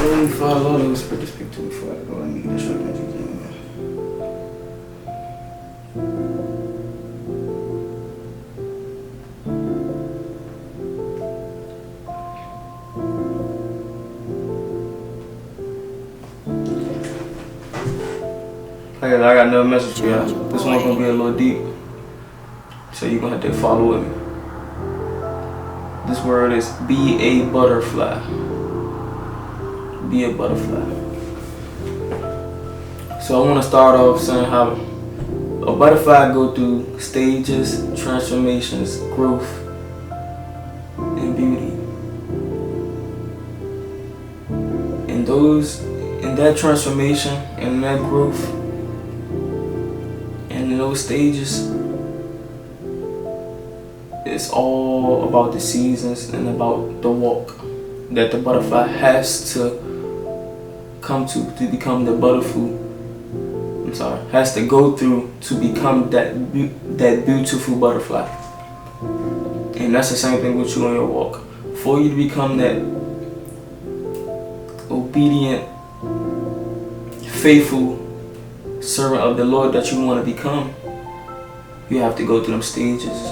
Holy Father, Lord, Holy Spirit, speak to me, Father. Lord, let me get this right in Jesus' name, amen. Hey, I got another message for y'all. This one's gonna be a little deep, so you're gonna have to follow with me. This word is be a butterfly. Be a butterfly. So I want to start off saying how a butterfly go through stages, transformations, growth, and beauty. And in that transformation and that growth, and in those stages, it's all about the seasons and about the walk that the butterfly has to come to become the has to go through to become that beautiful butterfly. And that's the same thing with you on your walk. For you to become that obedient, faithful servant of the Lord that you want to become, you have to go through them stages.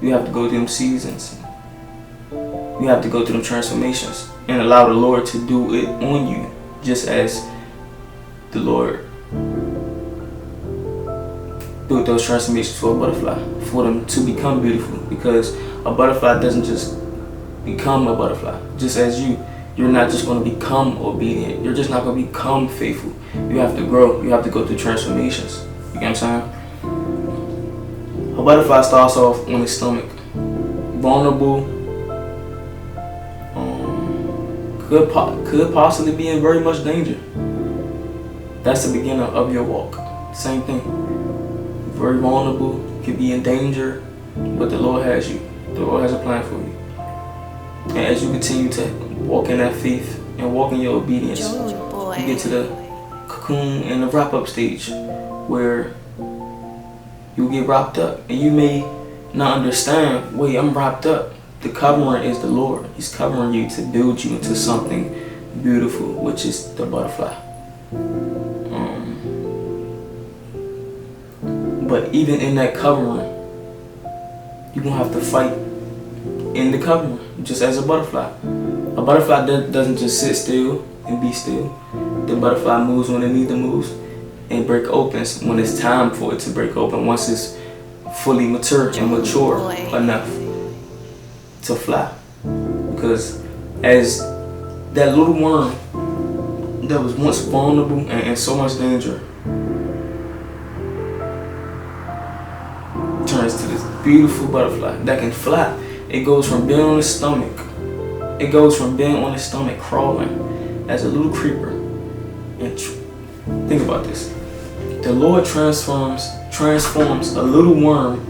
You have to go through them seasons. You have to go through them transformations and allow the Lord to do it on you, just as the Lord built those transformations for a butterfly, for them to become beautiful. Because a butterfly doesn't just become a butterfly. Just as you're not just going to become obedient. You're just not going to become faithful. You have to grow. You have to go through transformations. You get what I'm saying? A butterfly starts off on its stomach, vulnerable. Could possibly be in very much danger. That's the beginning of your walk. Same thing. Very vulnerable, could be in danger, but the Lord has you. The Lord has a plan for you. And as you continue to walk in that faith and walk in your obedience, you get to the cocoon and the wrap-up stage where you get wrapped up. And you may not understand, wait, I'm wrapped up. The covering is the Lord. He's covering you to build you into something beautiful, which is the butterfly. But even in that covering, you're going to have to fight in the covering, just as a butterfly. A butterfly doesn't just sit still and be still. The butterfly moves when it needs to move and break open when it's time for it to break open, once it's fully mature and mature enough to fly. Because as that little worm that was once vulnerable and in so much danger turns to this beautiful butterfly that can fly. It goes from being on its stomach. It goes from being on its stomach crawling as a little creeper. And think about this. The Lord transforms a little worm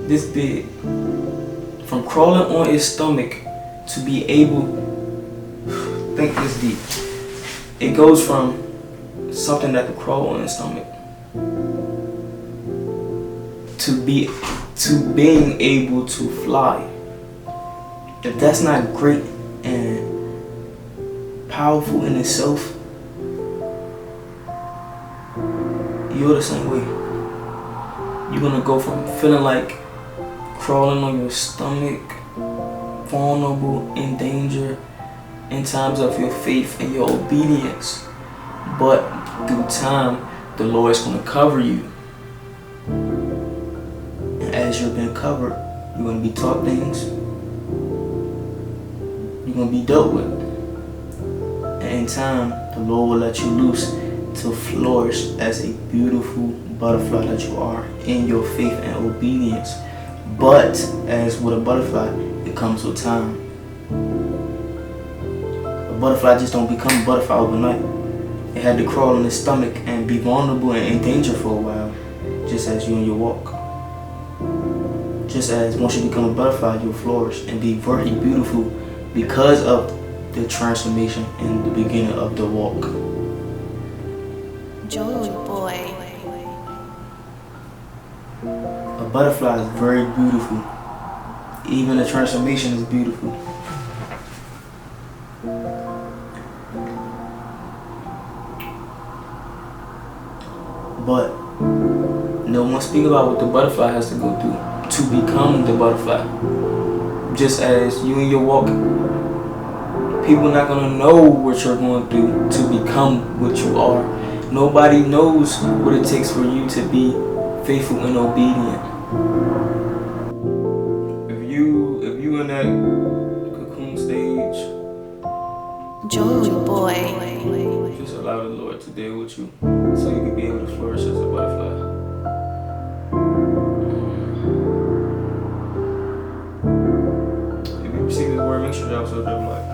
this big from crawling on its stomach to be able, think this deep. It goes from something that can crawl on its stomach to being able to fly. If that's not great and powerful in itself, you're the same way. You're gonna go from feeling like crawling on your stomach, vulnerable, in danger, in times of your faith and your obedience. But through time, the Lord is gonna cover you. And as you're being covered, you're gonna be taught things. You're gonna be dealt with. And in time, the Lord will let you loose to flourish as a beautiful butterfly that you are in your faith and obedience. But as with a butterfly, it comes with time. A butterfly just don't become a butterfly overnight. It had to crawl in its stomach and be vulnerable and in danger for a while, just as you in your walk. Just as once you become a butterfly, you'll flourish and be very beautiful because of the transformation in the beginning of the walk. Joy boy. A butterfly is very beautiful. Even the transformation is beautiful. speak about what the butterfly has to go through to become the butterfly. Just as you in your walk, people not gonna know what you're going through to become what you are. Nobody knows what it takes for you to be faithful and obedient. If you in that cocoon stage, Joy boy. just allow the Lord to deal with you so you can be able to flourish as a butterfly. If you receive His word, make sure y'all so drop like.